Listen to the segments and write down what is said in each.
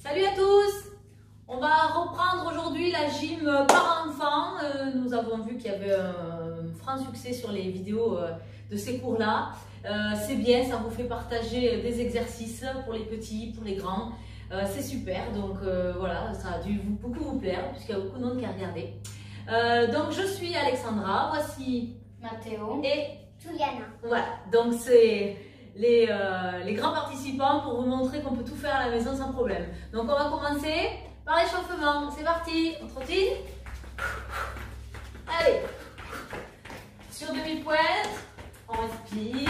Salut à tous! On va reprendre aujourd'hui la gym par enfant. Nous avons vu qu'il y avait un franc succès sur les vidéos de ces cours-là. C'est bien, ça vous fait partager des exercices pour les petits, pour les grands. C'est super, donc voilà, ça a dû beaucoup vous plaire puisqu'il y a beaucoup de monde qui a regardé. Donc je suis Alexandra, voici Mathéo et Juliana. voilà, donc c'est les grands participants pour vous montrer qu'on peut tout faire à la maison sans problème. Donc on va commencer par l'échauffement. C'est parti, on trottine. Allez, sur demi-pointe, on respire.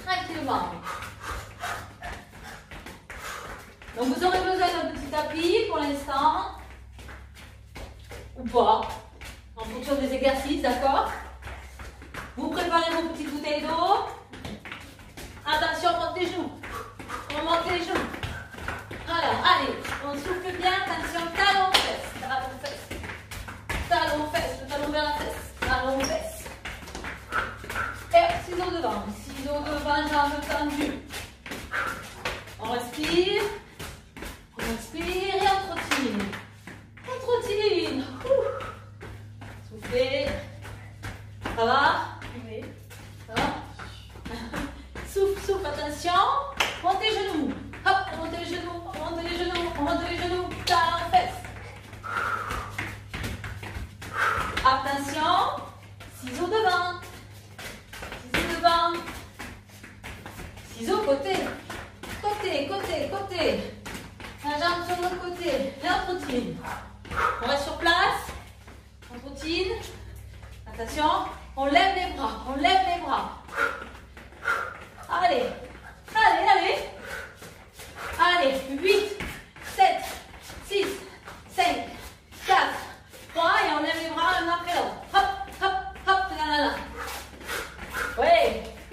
Tranquillement. Donc vous aurez besoin d'un petit tapis pour l'instant. Ou pas, en fonction des exercices, d'accord? Vous préparez vos petites bouteilles d'eau. Attention, on monte les genoux. On monte les genoux. Voilà, allez, on souffle bien. Attention, talon, fesse, talon, fesse. Talon, fesse, le talon vers la fesse. Talon, fesse. Et ciseaux devant. Ciseaux devant, jambes tendues. On respire. On expire et on trottine. On trottine. Soufflez. Ça va? Oui. Ça va? Souffle, souffle, attention. Montez les genoux. Hop, montez les genoux, montez les genoux, montez les genoux. Talon, fesse. Attention. Ciseaux devant. Ciseaux devant. Ciseaux côté. Côté, côté, côté. La jambe sur l'autre côté. Et on trottine. On reste sur place. On trottine. Attention. On lève les bras. On lève les bras. Allez. Allez, allez. Allez. 8, 7, 6, 5, 4, 3. Et on lève les bras l'un après l'autre. Hop, hop, hop. Là, là, là. Oui.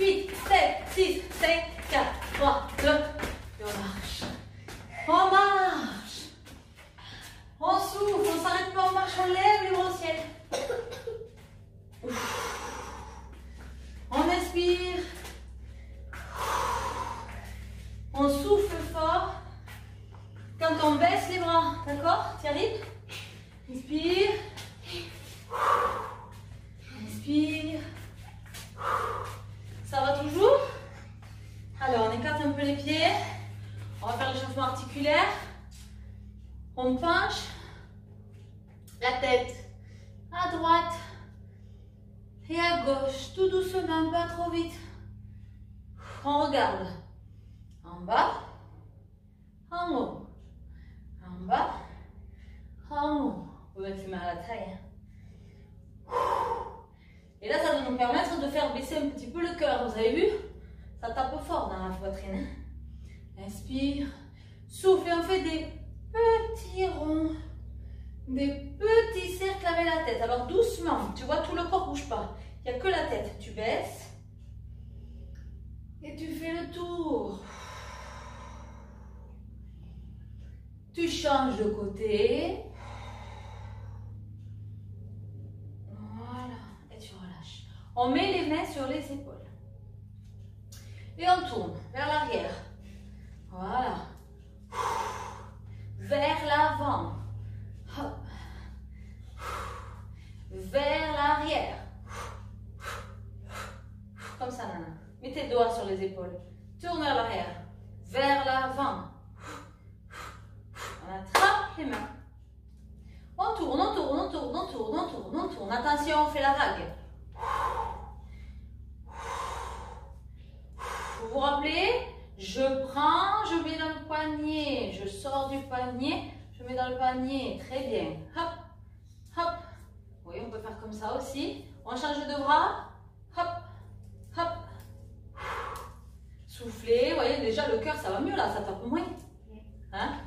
8, 7, 6, 5, 4, 3, 2. Et on marche. On marche. On souffle. On s'arrête pas. On marche. On lève les bras au ciel. On inspire. On souffle fort. Quand on baisse les bras, d'accord? Tu arrives? Inspire. Inspire. Ça va toujours? Alors, on écarte un peu les pieds. On va faire l'échauffement articulaire. On penche la tête à droite et à gauche, tout doucement, pas trop vite. On regarde en bas, en haut, en bas, en haut. On peut mettre les mains à la taille. Et là, ça va nous permettre de faire baisser un petit peu le cœur. Vous avez vu? Ça tape fort dans la poitrine. Inspire, souffle et on fait des petits ronds, des petits cercles avec la tête. Alors doucement, tu vois, tout le corps ne bouge pas. Il n'y a que la tête. Tu baisses et tu fais le tour. Tu changes de côté. Voilà, et tu relâches. On met les mains sur les épaules. Et on tourne vers l'arrière. Voilà. Vers l'avant. Vers l'arrière. Comme ça, nana. Mets tes doigts sur les épaules. Tourne vers l'arrière. Vers l'avant. On attrape les mains. On tourne, on tourne, on tourne, on tourne, on tourne, on tourne. Attention, on fait la vague. Vous vous rappelez? Je prends, je mets dans le panier. Je sors du panier, je mets dans le panier. Très bien. Hop, hop. Oui, on peut faire comme ça aussi. On change de bras. Hop, hop. Soufflez. Vous voyez, déjà le cœur, ça va mieux là, ça tape moins. Hein?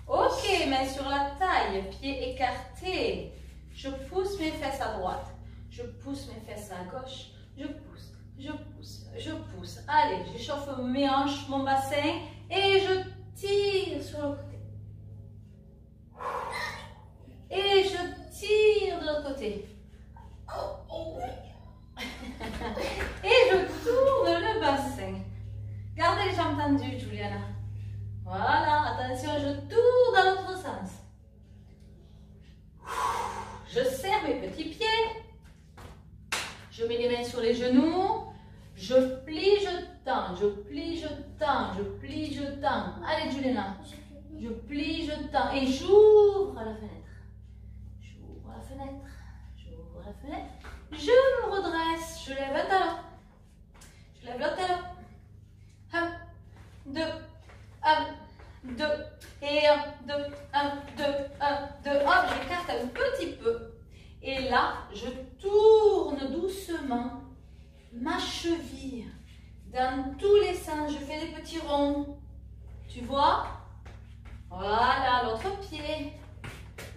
Ok, main sur la taille, pieds écartés. Je pousse mes fesses à droite. Je pousse mes fesses à gauche. Je pousse, je pousse, je pousse. Allez, j'échauffe mes hanches, mon bassin et je tire sur le côté. Et je tire de l'autre côté. Et je tourne le bassin. Gardez les jambes tendues, Juliana. Je plie, je tends, je plie, je tends, je plie, je tends. Allez, Juliana. Je plie, je tends et j'ouvre la fenêtre. J'ouvre la fenêtre. J'ouvre la fenêtre. Je me redresse. Je lève un talon. Je lève l'autre talon. 1, 2, 1, 2. Et 1, 2, 1, 2, 1, 2. Hop, j'écarte un petit peu. Et là, je tourne doucement ma cheville dans tous les sens. Je fais des petits ronds. Tu vois? Voilà, l'autre pied.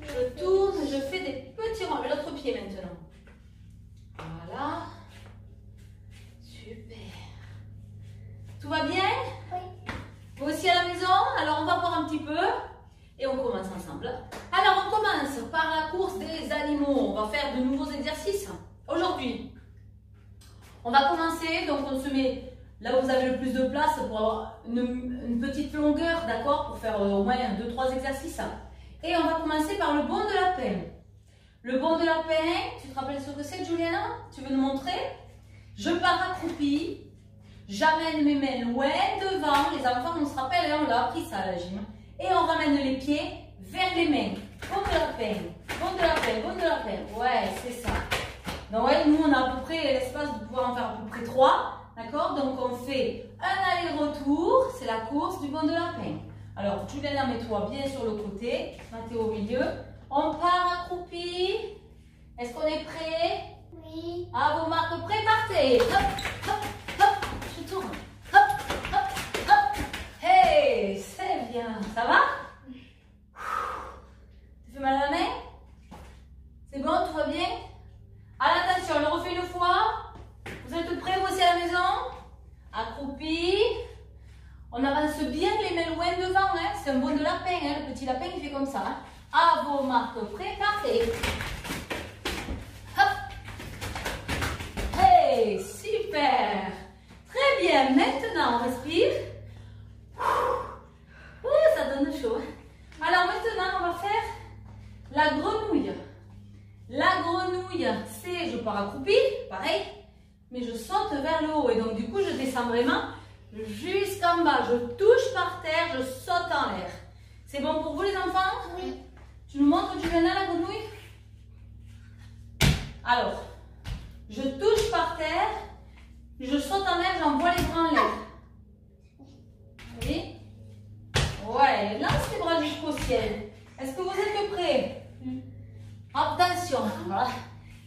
Je tourne, je fais des petits ronds. L'autre pied maintenant. Voilà. Super. Tout va bien? Oui. Vous aussi à la maison? Alors on va voir un petit peu. Et on commence ensemble. Alors on commence par la course des animaux. On va faire de nouveaux exercices. Aujourd'hui, on va commencer. Donc on se met là où vous avez le plus de place pour avoir une petite longueur, d'accord? Pour faire au moins 2-3 exercices. Et on va commencer par le bond de lapin. Le bond de lapin, tu te rappelles ce que c'est, Juliana? Tu veux nous montrer? Je pars accroupie. J'amène mes mains loin devant. Les enfants, on se rappelle, on l'a appris ça à la gym. Et on ramène les pieds vers les mains. Bond de lapin, bond de lapin, bond de lapin. Ouais, c'est ça. Donc, ouais, nous, on a à peu près l'espace de pouvoir en faire à peu près 3. D'accord? Donc, on fait un aller-retour. C'est la course du bond de lapin. Alors, Juliana, mets-toi bien sur le côté. Mathéo au milieu. On part accroupi. Est-ce qu'on est prêt? Oui. À vos marques, prêts, partez. Hop, hop, hop. Je tourne. Hop, hop, hop. Hey, c'est bien. Ça va? Tu fais mal à la main? C'est bon, tout va bien? Allez, attention, on le refait une fois. Vous êtes prêts, vous aussi à la maison? Accroupi. On avance bien les mains loin devant. Hein? C'est un bond de lapin. Hein? Le petit lapin, il fait comme ça. Hein? À vos marques, prêts, partez. Hop. Hey, super. Très bien. Maintenant, on respire. Ça donne chaud. Alors maintenant, on va faire la grenouille. La grenouille, c'est je pars accroupi, pareil, mais je saute vers le haut. Et donc, du coup, je descends vraiment jusqu'en bas. Je touche par terre, je saute en l'air. C'est bon pour vous, les enfants? Oui. Tu nous montres, Juliana, la grenouille? Alors, je touche par terre, je saute en l'air, j'envoie les bras en l'air. Oui. Ouais, lance les bras jusqu'au ciel. Est-ce que vous êtes prêts? Attention, voilà.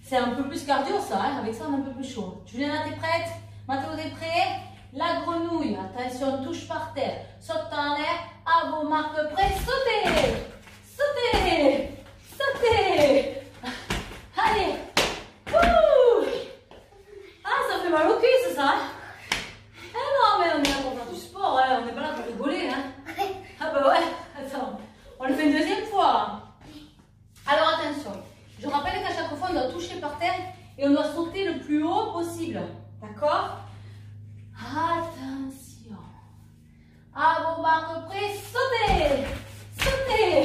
C'est un peu plus cardio ça, hein? Avec ça on est un peu plus chaud. Juliana, t'es prête? Mathéo, t'es prêt? La grenouille, attention, touche par terre, saute en l'air, à vos marques prêts, sautez! Sautez! Sautez! Allez! Ouh! Ah, ça fait mal aux cuisses ça! Hein? Ah non, mais on est là pour faire du sport, hein? On n'est pas là pour rigoler. Hein? Ah bah ouais, attends, on le fait une deuxième fois. Alors attention, je rappelle qu'à chaque fois on doit toucher par terre et on doit sauter le plus haut possible. D'accord? Attention. À vos marques prêts, sautez! Sautez!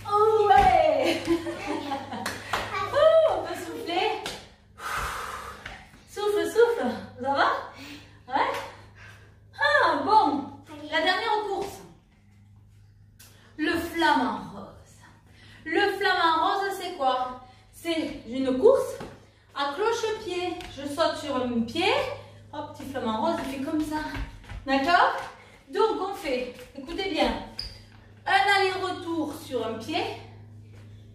Oh ouais! Oh, on peut souffler. Souffle, souffle. Ça va? Ouais? Ah, bon. La dernière course. Le flamant rose. Le flamant rose, c'est quoi? C'est une course à cloche-pied. Je saute sur un pied. Hop, petit flamant rose, il fait comme ça. D'accord? Donc, on fait, écoutez bien, un aller-retour sur un pied.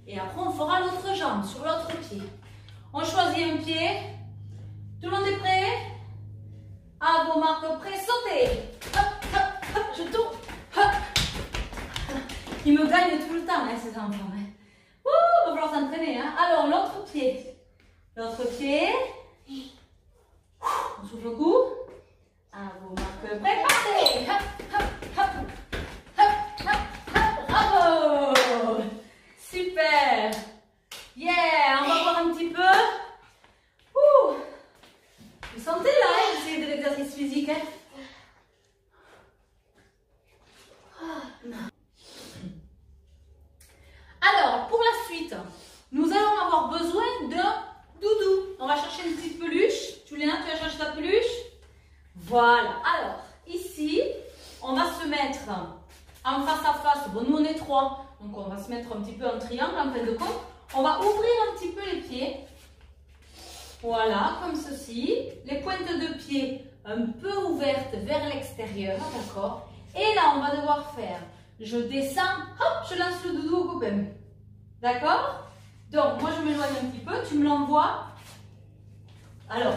Et après, on fera l'autre jambe sur l'autre pied. On choisit un pied. Tout le monde est prêt? À vos marques prêts, sautez! Hop, hop, hop, je tourne. Hop. Ils me gagnent tout le temps, hein, ces enfants. Hein. Ouh, il va falloir s'entraîner. Hein. Alors, l'autre pied. L'autre pied. On souffle le coup. À vos marques prêts, partez! Hop, hop, hop. Hop, hop, hop. Bravo! Super! Yeah! On va voir un petit peu. Ouh! Vous sentez là, hein, c'est de l'exercice physique. Hein? Alors, pour la suite, nous allons avoir besoin d'un doudou. On va chercher une petite peluche. Julien, tu as cherché ta peluche? Voilà. Alors, ici, on va se mettre en face à face. Bon, nous, on est 3. Donc, on va se mettre un petit peu en triangle, en fin de compte. On va ouvrir un petit peu les pieds. Voilà, comme ceci. Les pointes de pied un peu ouvertes vers l'extérieur, d'accord? Et là, on va devoir faire, je descends, hop, je lance le doudou au copain. D'accord? Donc, moi, je m'éloigne un petit peu, tu me l'envoies. Alors,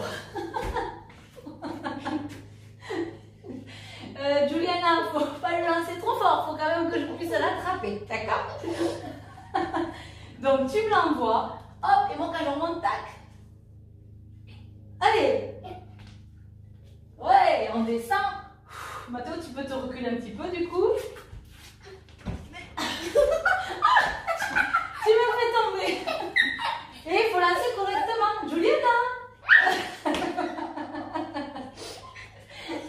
Juliana, faut pas le lancer trop fort, faut quand même que je puisse l'attraper, d'accord? Donc, tu me l'envoies, hop, et moi, quand je remonte, tac. Allez! Ouais, on descend. Mathéo, tu peux te reculer un petit peu, du coup. Tu me fais tomber. Et il faut lancer correctement. Juliana.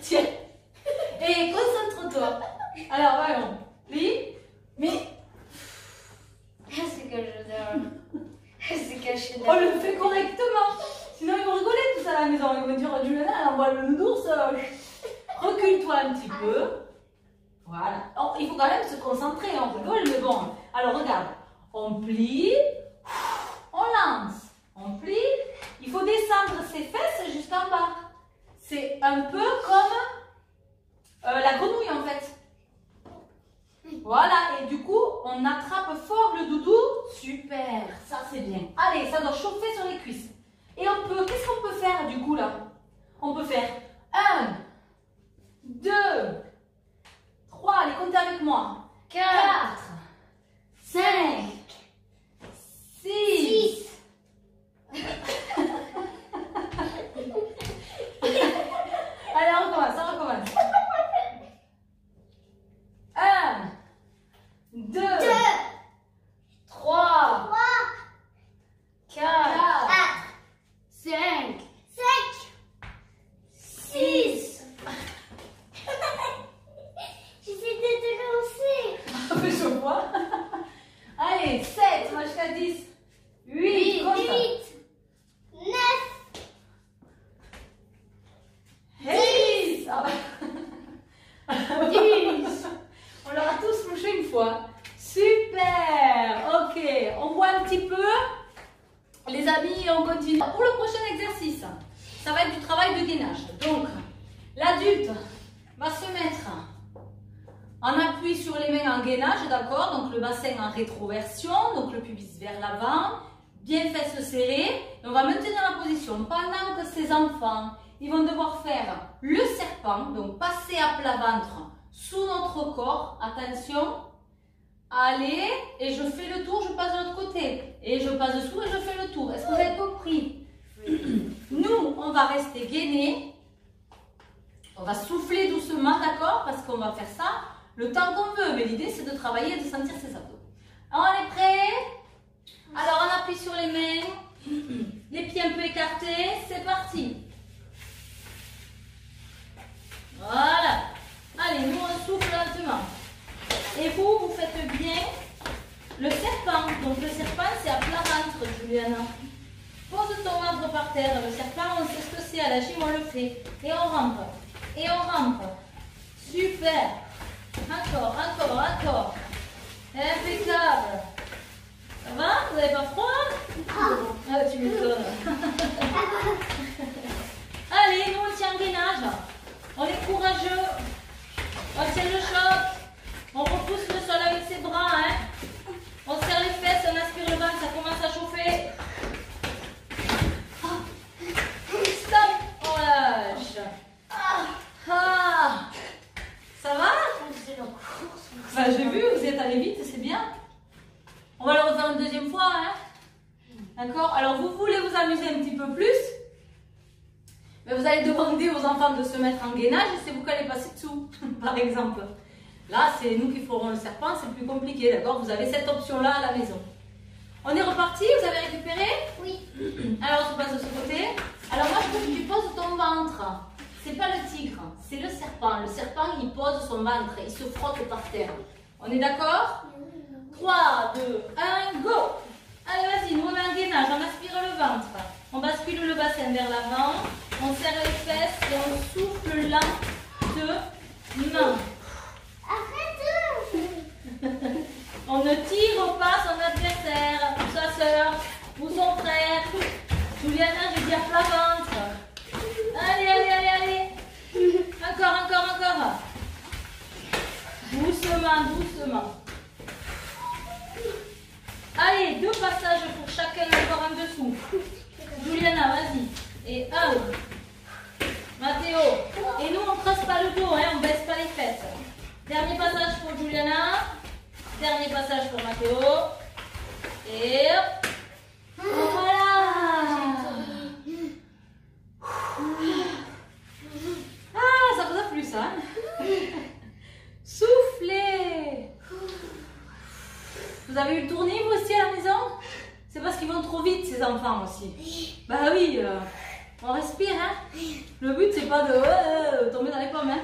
Tiens. Et concentre-toi. Alors, voyons. Oui. Mais. C'est que je dors. C'est que je suis On le fait correctement. Sinon, ils vont rigoler tous à la maison. Ils vont dire, Juliana, elle envoie le nounours. Recule-toi un petit peu. Voilà. Oh, il faut quand même se concentrer. On rigole, mais bon. Alors, regarde. On plie. On lance. On plie. Il faut descendre ses fesses jusqu'en bas. C'est un peu comme la grenouille, en fait. Voilà. Et du coup, on attrape fort le doudou. Super. Ça, c'est bien. Allez, ça doit chauffer sur les cuisses. Et on peut, qu'est-ce qu'on peut faire du coup là? On peut faire 1, 2, 3, allez, comptez avec moi. 4, 5, 6. Allez, on recommence, on recommence. 1, 2, 3, 4, 5, 6. J'essaie de te lancer. Je vois. Allez, 7, on va jusqu'à 10. 8, 8, 9, 10. Ah bah. 10. On leur a tous mouché une fois. Super. Ok, on voit un petit peu. Les amis, on continue. Pour le prochain exercice, ça va être du travail de gainage. Donc, l'adulte va se mettre en appui sur les mains en gainage, d'accord? Donc, le bassin en rétroversion, donc le pubis vers l'avant, bien fesses serrées. Et on va maintenir la position pendant que ces enfants, ils vont devoir faire le serpent, donc passer à plat ventre sous notre corps. Attention. Allez, et je fais le tour, je passe de l'autre côté. Et je passe dessous et je fais le tour. Est-ce que vous avez compris? Nous, on va rester gainés. On va souffler doucement, d'accord? Parce qu'on va faire ça le temps qu'on veut. Mais l'idée, c'est de travailler et de sentir ses abdos. On est prêt? Alors, on appuie sur les mains. Les pieds un peu écartés. C'est parti. Voilà. Allez, nous, on souffle lentement. Et vous, vous faites bien le serpent. Donc le serpent, c'est à plat ventre, Juliana. Pose ton ventre par terre. Le serpent, on sait ce que c'est. À la gym, on le fait. Et on rampe. Et on rampe. Super. Encore, encore, encore. Impeccable. Ça va? Vous n'avez pas froid? Ah, tu m'étonnes. Allez, nous, on tient en gainage. On est courageux. On tient le choc. On repousse le sol avec ses bras, hein. On serre les fesses, on aspire le ventre, ça commence à chauffer. Stop, on lâche. Ça va? Bah, j'ai vu, vous êtes allé vite, c'est bien. On va le refaire une deuxième fois, hein. D'accord? Alors, vous voulez vous amuser un petit peu plus, mais vous allez demander aux enfants de se mettre en gainage et c'est vous qui allez passer dessous, par exemple. Là, c'est nous qui ferons le serpent, c'est plus compliqué, d'accord? Vous avez cette option-là à la maison. On est reparti, vous avez récupéré? Oui. Alors, on se passe de ce côté. Alors, moi, je veux que tu poses ton ventre. C'est pas le tigre, c'est le serpent. Le serpent, il pose son ventre, il se frotte par terre. On est d'accord? 3, 2, 1, go! Allez, vas-y, nous on a un gainage, on aspire le ventre. On bascule le bassin vers l'avant. On serre les fesses et on souffle lentement. Arrête. On ne tire pas son adversaire, ou sa soeur, ou son frère. Juliana, je vais dire plat ventre. Allez, allez, allez, allez. Encore, encore, encore. Doucement, doucement. Allez, 2 passages pour chacun, encore en dessous. Juliana, vas-y. Et 1. Mathéo. Et nous, on ne creuse pas le dos, hein, on ne baisse pas les fesses. Dernier passage pour Juliana. Dernier passage pour Mathéo. Et voilà. Ah, ça vous a plu ça? Soufflez. Vous avez eu le tournis vous aussi à la maison? C'est parce qu'ils vont trop vite ces enfants aussi. Bah oui, on respire hein. Le but c'est pas de tomber dans les pommes hein.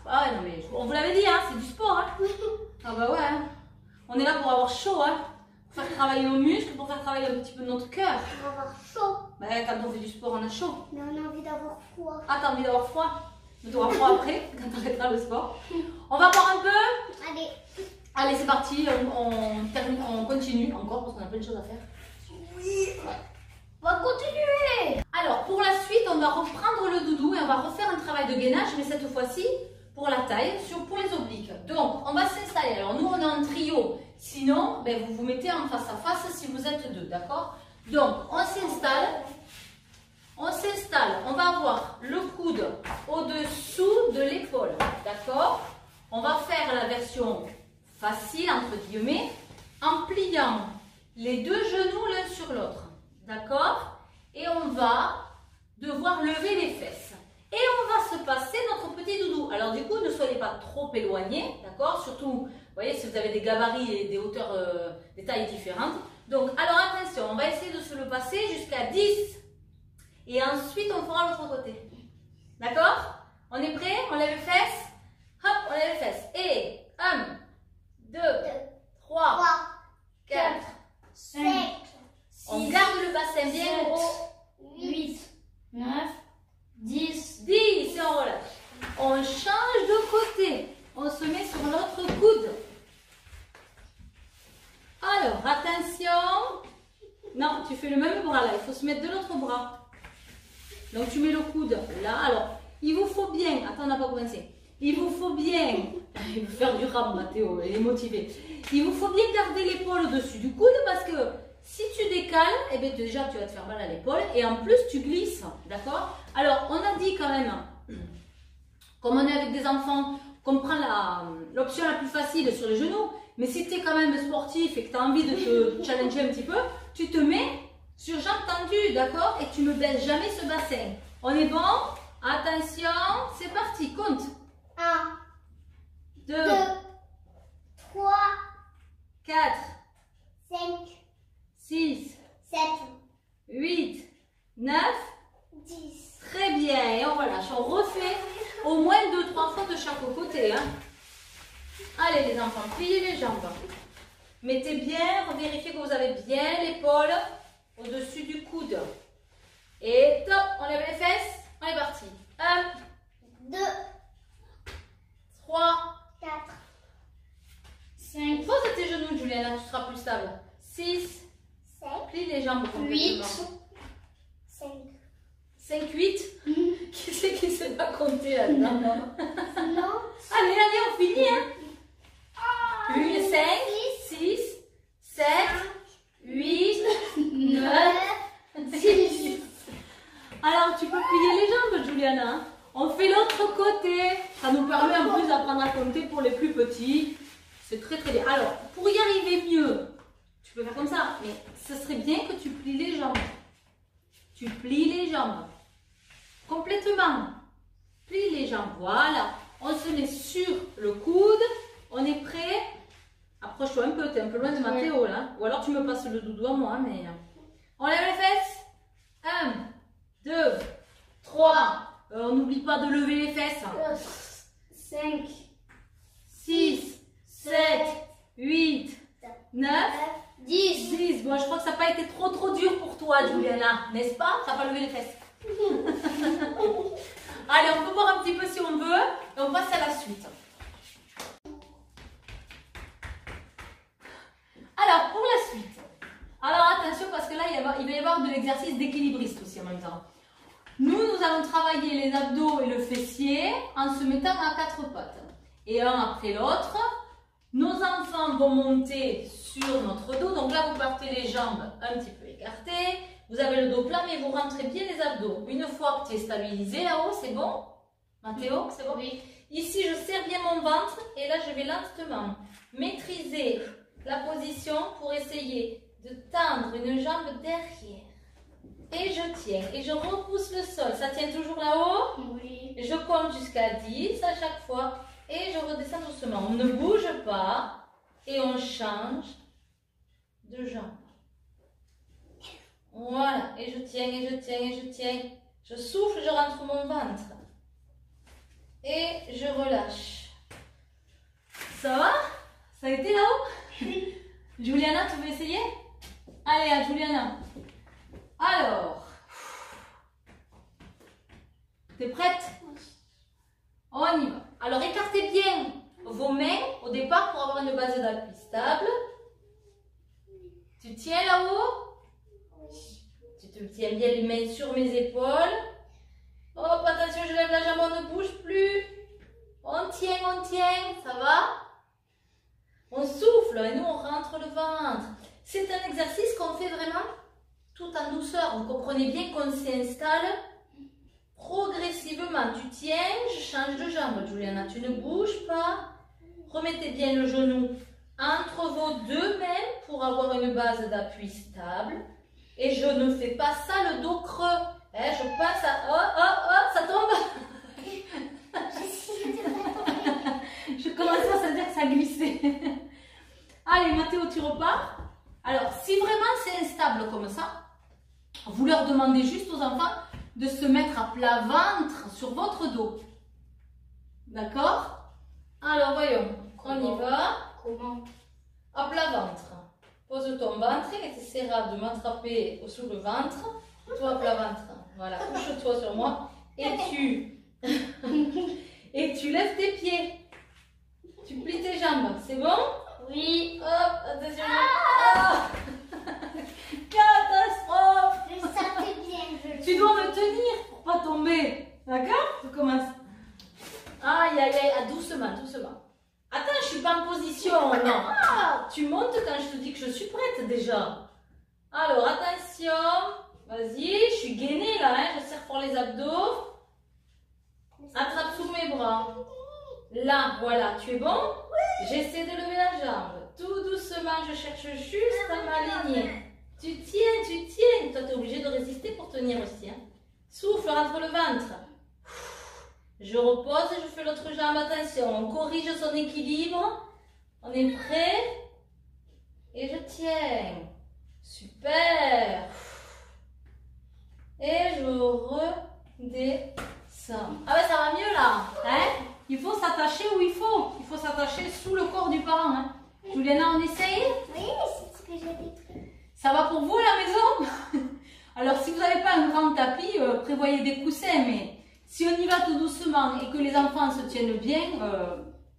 Ah ouais non mais on vous l'avait dit hein, c'est du sport hein. Ah bah ouais hein. On est là pour avoir chaud hein. Pour faire travailler nos muscles, pour faire travailler un petit peu notre cœur. On va avoir chaud. Bah quand on fait du sport on a chaud. Mais on a envie d'avoir froid. Ah t'as envie d'avoir froid? Mais tu auras froid après quand t'arrêteras le sport. On va boire un peu. Allez. Allez, c'est parti, on continue encore parce qu'on a plein de choses à faire. Oui. On va continuer. Alors, pour la suite, on va reprendre le doudou et on va refaire un travail de gainage, mais cette fois-ci pour la taille, pour les obliques. Donc, on va s'installer. Alors, nous, on est en trio. Sinon, ben, vous vous mettez en face à face si vous êtes 2, d'accord? Donc, on s'installe. On s'installe. On va avoir le coude au-dessous de l'épaule, d'accord? On va faire la version facile, entre guillemets, en pliant les 2 genoux l'un sur l'autre. D'accord? Et on va devoir lever les fesses. Et on va se passer notre petit doudou. Alors du coup, ne soyez pas trop éloignés. D'accord? Surtout, vous voyez, si vous avez des gabarits et des hauteurs, des tailles différentes. Donc, alors attention, on va essayer de se le passer jusqu'à 10. Et ensuite, on fera l'autre côté. D'accord? On est prêt? On lève les fesses. Hop, on lève les fesses. Et 1, 2, 3, 4, 5, on garde le bassin bien gros. 8, 9, 10. 10 et on relâche. On change de côté. On se met sur l'autre coude. Alors, attention. Non, tu fais le même bras là. Il faut se mettre de l'autre bras. Donc, tu mets le coude là. Alors, il vous faut bien. Attends, on n'a pas commencé. Il vous faut bien. Il veut faire du rame, Mathéo. Il est motivé. Il vous faut bien garder l'épaule au-dessus du coude parce que si tu décales, eh bien déjà tu vas te faire mal à l'épaule et en plus tu glisses, d'accord? Alors on a dit quand même, comme on est avec des enfants, qu'on prend l'option la plus facile sur les genoux, mais si tu es quand même sportif et que tu as envie de te challenger un petit peu, tu te mets sur jambes tendues, d'accord? Et tu ne baisses jamais ce bassin. On est bon? Attention, c'est parti, compte. 1, 2, 3, 4, 5, 6, 7, 8, 9, 10. très bien, et on relâche. On refait au moins 2-3 fois de chaque côté. Hein. Allez les enfants, pliez les jambes. Mettez bien, vérifiez que vous avez bien l'épaule au-dessus du coude. Et top, on lève les fesses, on est parti. 1, 2, 3, 4, 5. Pose tes genoux, Juliana, tu seras plus stable. 6, 7, plie les jambes 8, complètement. 5. 5, 8. Qui c'est qui sait pas compter là-dedans? Non. Allez, allez, on finit. Hein. 8, 5, 6, 7, 8, 9, 10. Alors, tu peux plier les jambes, Juliana. Hein. On fait l'autre côté. Ça nous permet en plus d'apprendre à compter pour les plus petits. C'est très très bien. Alors, pour y arriver mieux, tu peux faire comme ça. Mais ce serait bien que tu plies les jambes. Tu plies les jambes. Complètement. Plie les jambes. Voilà. On se met sur le coude. On est prêt. Approche-toi un peu. Tu es un peu loin de Mathéo là. Ou alors tu me passes le doudou à moi. Mais on lève les fesses. 1, 2, 3. On n'oublie pas de lever les fesses. 5, 6, 7, 8, 9, 10. 10. Bon, je crois que ça n'a pas été trop dur pour toi, Juliana, n'est-ce pas? Tu n'as pas levé les fesses. Allez, on peut voir un petit peu si on veut. Et on passe à la suite. Alors, pour la suite. Alors, attention, parce que là, il va y avoir de l'exercice d'équilibriste aussi en même temps. Nous allons travailler les abdos et le fessier en se mettant à 4 pattes. Et un après l'autre. Nos enfants vont monter sur notre dos. Donc là, vous partez les jambes un petit peu écartées. Vous avez le dos plat, mais vous rentrez bien les abdos. Une fois que tu es stabilisé là-haut, c'est bon? Mathéo, c'est bon? Oui. Ici, je serre bien mon ventre. Et là, je vais lentement maîtriser la position pour essayer de tendre une jambe derrière. Et je tiens. Et je repousse le sol. Ça tient toujours là-haut? Oui. Je compte jusqu'à 10 à chaque fois. Et je redescends doucement. On ne bouge pas. Et on change de jambe. Voilà. Et je tiens, et je tiens, et je tiens. Je souffle, je rentre mon ventre. Et je relâche. Ça va? Ça a été là-haut? Juliana, tu veux essayer? Allez, à Juliana. Alors. T'es prête? On y va. Alors, écartez bien vos mains au départ pour avoir une base d'appui stable. Tu tiens là-haut? Tu te tiens bien les mains sur mes épaules. Hop, attention, je lève la jambe, on ne bouge plus. On tient, ça va? On souffle et nous, on rentre le ventre. C'est un exercice qu'on fait vraiment tout en douceur. Vous comprenez bien qu'on s'installe progressivement. Tu tiens, je change de jambe, Juliana. Tu ne bouges pas. Remettez bien le genou entre vos deux mains pour avoir une base d'appui stable. Et je ne fais pas ça le dos creux. Hein, je passe à... Oh, ça tombe. Je commence à se dire que ça glissait. Allez, Mathéo, tu repars. Alors, si vraiment c'est instable comme ça, vous leur demandez juste aux enfants de se mettre à plat ventre sur votre dos. D'accord? Alors, voyons. On y va. Comment? À plat ventre. Pose ton ventre. Il essaiera de m'attraper sous le ventre. Toi, à plat ventre. Voilà. Couche-toi sur moi. Et tu lèves tes pieds. Tu plies tes jambes. C'est bon? Oui. Hop, attention. Ah catastrophe! Je sentais bien. Tu dois me tenir pour pas tomber. D'accord? Tu commences. Aïe, aïe, aïe. Doucement, doucement. Attends, je suis pas en position. Non. Ah, tu montes quand je te dis que je suis prête déjà. Alors, attention. Vas-y, je suis gainée là. Hein. Je serre fort les abdos. Attrape sous mes bras. Là, voilà. Tu es bon? J'essaie de lever la jambe. Tout doucement, je cherche juste à m'aligner. Tu tiens. Toi, tu es obligé de résister pour tenir aussi. Hein. Souffle, rentre le ventre. Je repose et je fais l'autre jambe. Attention, on corrige son équilibre. On est prêt. Et je tiens. Super. Et je redescends. Ah ben, ça va mieux là. Hein? Il faut s'attacher où il faut. Il faut s'attacher sous le corps du parent. Hein. Juliana, on essaye? Oui, c'est ce que j'avais pris. Ça va pour vous à la maison? Alors, si vous n'avez pas un grand tapis, prévoyez des coussins. Mais si on y va tout doucement et que les enfants se tiennent bien,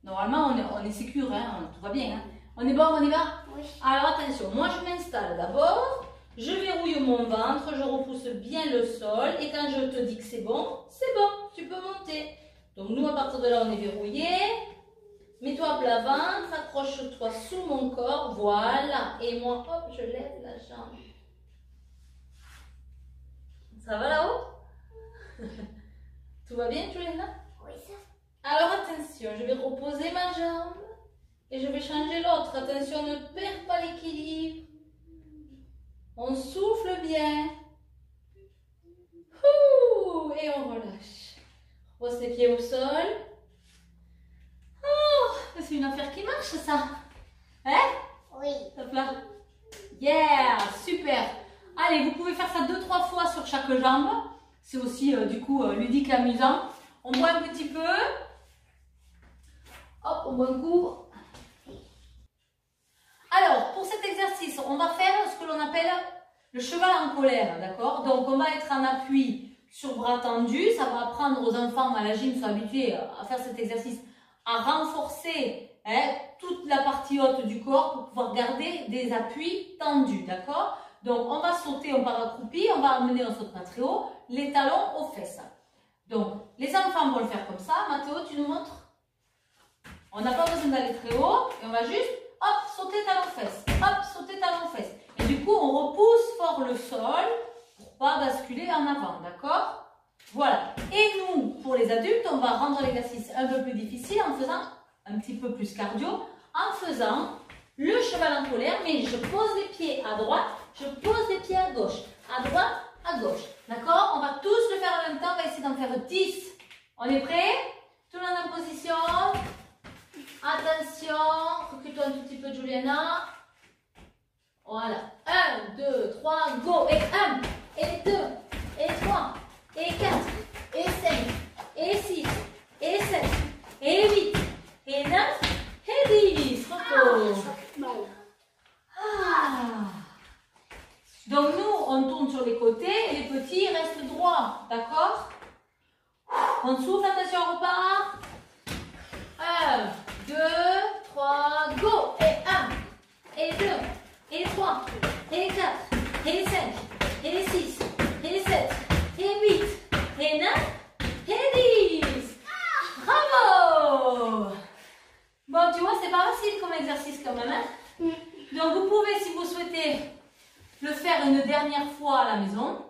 normalement, on est sécure. Hein, tout va bien. Hein. On est bon, on y va? Oui. Alors, attention. Moi, je m'installe d'abord. Je verrouille mon ventre. Je repousse bien le sol. Et quand je te dis que c'est bon, tu peux monter. Donc, nous, à partir de là, on est verrouillé. Mets-toi à plat ventre, accroche-toi sous mon corps, voilà. Et moi, hop, je lève la jambe. Ça va là-haut? Tout va bien, Juliana? Oui, ça. Alors, attention, je vais reposer ma jambe. Et je vais changer l'autre. Attention, ne perds pas l'équilibre. On souffle bien. Ouh, et on relâche. Repose les pieds au sol. Oh, c'est une affaire qui marche, ça. Hein? Oui. Hop là. Yeah, super. Allez, vous pouvez faire ça 2-3 fois sur chaque jambe. C'est aussi, du coup, ludique et amusant. On boit un petit peu. Hop, on boit un coup. Alors, pour cet exercice, exercice, on va faire ce que l'on appelle le cheval en colère, d'accord? Donc, on va être en appui sur bras tendus. Ça va apprendre aux enfants à la gym, sont habitués à faire cet exercice, à renforcer toute la partie haute du corps pour pouvoir garder des appuis tendus, d'accord? Donc, on va sauter, on part accroupi, on va amener, on saute pas très haut, les talons aux fesses. Donc, les enfants vont le faire comme ça. Mathéo, tu nous montres? On n'a pas besoin d'aller très haut et on va juste, hop, sauter talons-fesses, hop, sauter talons-fesses. Et du coup, on repousse fort le sol pour pas basculer en avant, d'accord? Voilà. Et nous, pour les adultes, on va rendre l'exercice un peu plus difficile en faisant un petit peu plus cardio, en faisant le cheval en colère, mais je pose les pieds à droite, je pose les pieds à gauche, à droite, à gauche. D'accord? On va tous le faire en même temps, on va essayer d'en faire 10. On est prêt? Tout le monde en position. Attention, recule-toi un tout petit peu, Juliana. Voilà. 1, 2, 3, go. Et 1, et 2, et 3, et 4, et 5, et 6, et 7, et 8, et 9, et 10. Repos. Donc nous, on tourne sur les côtés et les petits restent droits. D'accord? On souffle, attention, on repart. 1, 2, 3, go. Et 1, et 2, et 3, et 4, et 5, et 6, et 7, et 8, et 9, et 10. Bravo! Bon, tu vois, c'est pas facile comme exercice quand même. Hein? Donc, vous pouvez, si vous souhaitez, le faire une dernière fois à la maison.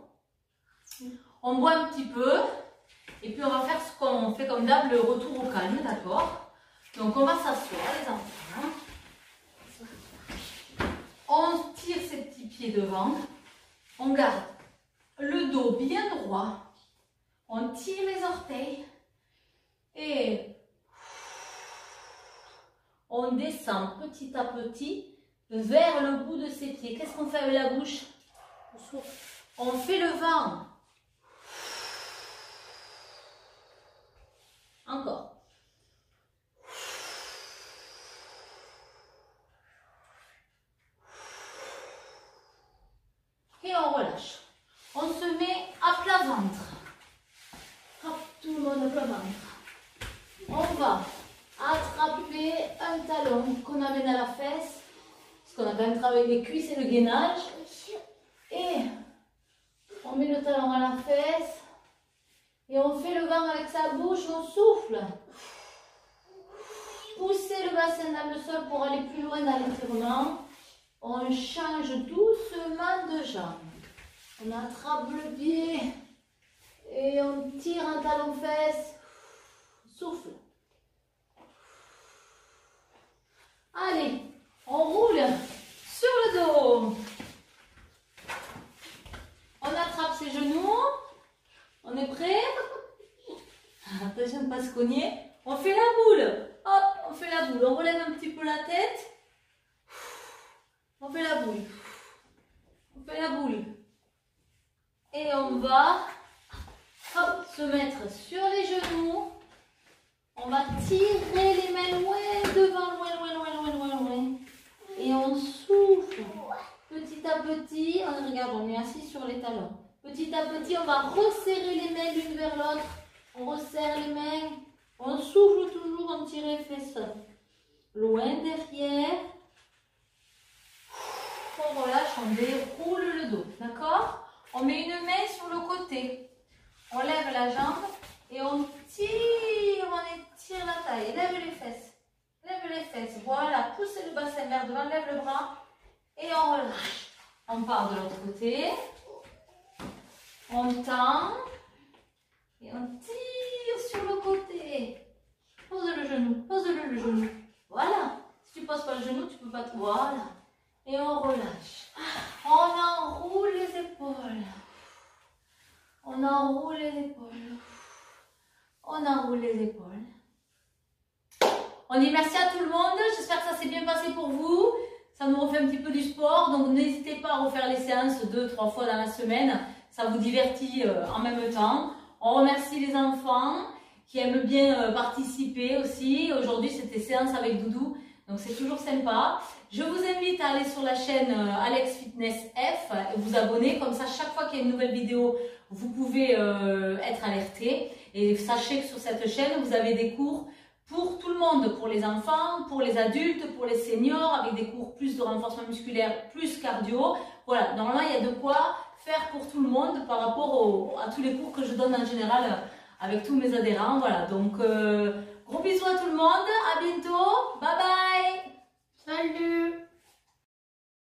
On boit un petit peu. Et puis, on va faire ce qu'on fait comme d'hab, le retour au calme, d'accord? Donc, on va s'asseoir, les enfants. On tire ses petits pieds devant. On garde le dos bien droit. On tire les orteils. Et on descend petit à petit vers le bout de ses pieds. Qu'est-ce qu'on fait avec la bouche? On fait le vent. Encore. Et on relâche. On se met à plat ventre. Hop, tout le monde à plat ventre. On va attraper un talon qu'on amène à la fesse. Parce qu'on a quand même travaillé les cuisses et le gainage. Et on met le talon à la fesse. Et on fait le vent avec sa bouche, on souffle. Poussez le bassin dans le sol pour aller plus loin dans l'étirement. On change doucement de jambe. On attrape le pied et on tire un talon-fesse. Souffle. Allez, on roule sur le dos. On attrape ses genoux. On est prêt? Attention de ne pas se cogner. On fait la boule. Hop, on fait la boule. On relève un petit peu la tête. On fait la boule. On fait la boule. Et on va hop, se mettre sur les genoux. On va tirer les mains loin devant, loin. Et on souffle. Petit à petit, regarde, on est assis sur les talons. Petit à petit, on va resserrer les mains l'une vers l'autre. On resserre les mains. On souffle toujours, on tire les fesses. Loin derrière. On relâche, on déroule le dos. D'accord? On met une main sur le côté. On lève la jambe et on étire la taille. Lève les fesses. Lève les fesses. Voilà, poussez le bassin vers devant, lève le bras et on relâche. On part de l'autre côté. On tend et on tire sur le côté. Pose le genou, pose-le le genou. Voilà. Si tu ne poses pas le genou, tu ne peux pas te... Voilà. Et on relâche. On enroule les épaules. On enroule les épaules. On enroule les épaules. On dit merci à tout le monde. J'espère que ça s'est bien passé pour vous. Ça nous refait un petit peu du sport. Donc n'hésitez pas à refaire les séances 2-3 fois dans la semaine. Ça vous divertit en même temps. On remercie les enfants qui aiment bien participer aussi. Aujourd'hui, c'était séance avec Doudou. Donc c'est toujours sympa. Je vous invite à aller sur la chaîne Alex Fitness F et vous abonner. Comme ça, chaque fois qu'il y a une nouvelle vidéo, vous pouvez être alerté. Et sachez que sur cette chaîne, vous avez des cours pour tout le monde, pour les enfants, pour les adultes, pour les seniors, avec des cours plus de renforcement musculaire, plus cardio. Voilà, normalement, il y a de quoi faire pour tout le monde par rapport à tous les cours que je donne en général avec tous mes adhérents. Voilà, donc gros bisous à tout le monde, à bientôt, bye bye. Salut.